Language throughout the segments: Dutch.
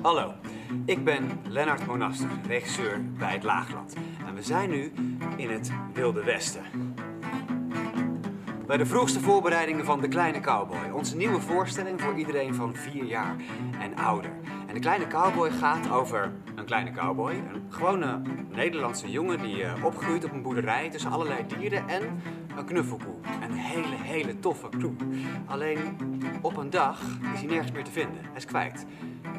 Hallo, ik ben Lennart Monaster, regisseur bij Het Laagland. En we zijn nu in het Wilde Westen. Bij de vroegste voorbereidingen van De Kleine Cowboy. Onze nieuwe voorstelling voor iedereen van 4 jaar en ouder. En De Kleine Cowboy gaat over een kleine cowboy. Een gewone Nederlandse jongen die opgroeit op een boerderij tussen allerlei dieren en een knuffelkoe. Een hele toffe koe. Alleen op een dag is hij nergens meer te vinden. Hij is kwijt.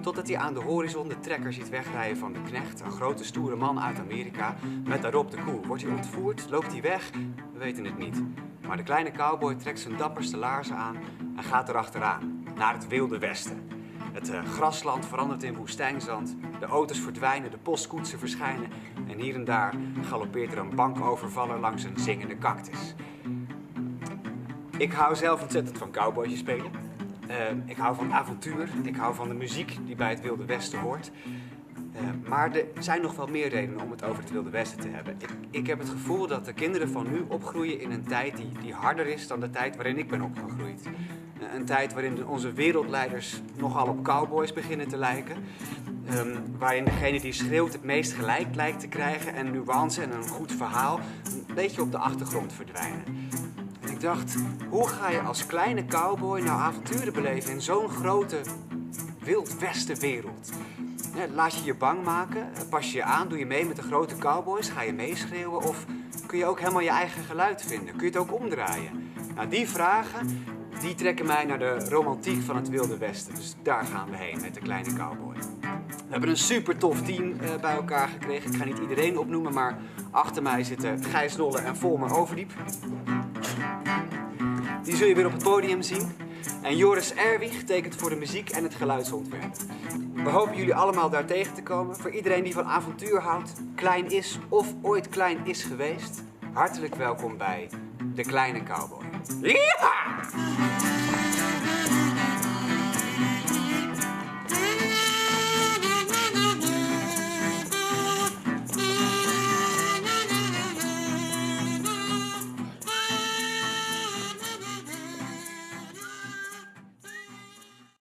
Totdat hij aan de horizon de trekker ziet wegrijden van de knecht. Een grote stoere man uit Amerika met daarop de koe. Wordt hij ontvoerd? Loopt hij weg? We weten het niet. Maar de kleine cowboy trekt zijn dapperste laarzen aan en gaat erachteraan. Naar het Wilde Westen. Het grasland verandert in woestijnzand. De auto's verdwijnen, de postkoetsen verschijnen. En hier en daar galoppeert er een bankovervaller langs een zingende cactus. Ik hou zelf ontzettend van cowboytjes spelen. Ik hou van avontuur. Ik hou van de muziek die bij het Wilde Westen hoort. Maar er zijn nog wel meer redenen om het over het Wilde Westen te hebben. Ik heb het gevoel dat de kinderen van nu opgroeien in een tijd die harder is dan de tijd waarin ik ben opgegroeid. Een tijd waarin onze wereldleiders nogal op cowboys beginnen te lijken. Waarin degene die schreeuwt het meest gelijk lijkt te krijgen en nuance en een goed verhaal een beetje op de achtergrond verdwijnen. En ik dacht, hoe ga je als kleine cowboy nou avonturen beleven in zo'n grote wildwestenwereld? Laat je je bang maken? Pas je je aan? Doe je mee met de grote cowboys? Ga je meeschreeuwen? Of kun je ook helemaal je eigen geluid vinden? Kun je het ook omdraaien? Nou, die vragen die trekken mij naar de romantiek van het Wilde Westen. Dus daar gaan we heen met de kleine cowboy. We hebben een super tof team bij elkaar gekregen. Ik ga niet iedereen opnoemen, maar achter mij zitten Gijs Lolle en Volmer Overdiep. Die zul je weer op het podium zien. En Joris Erwig tekent voor de muziek en het geluidsontwerp. We hopen jullie allemaal daar tegen te komen. Voor iedereen die van avontuur houdt, klein is of ooit klein is geweest, hartelijk welkom bij De Kleine Cowboy. Ja!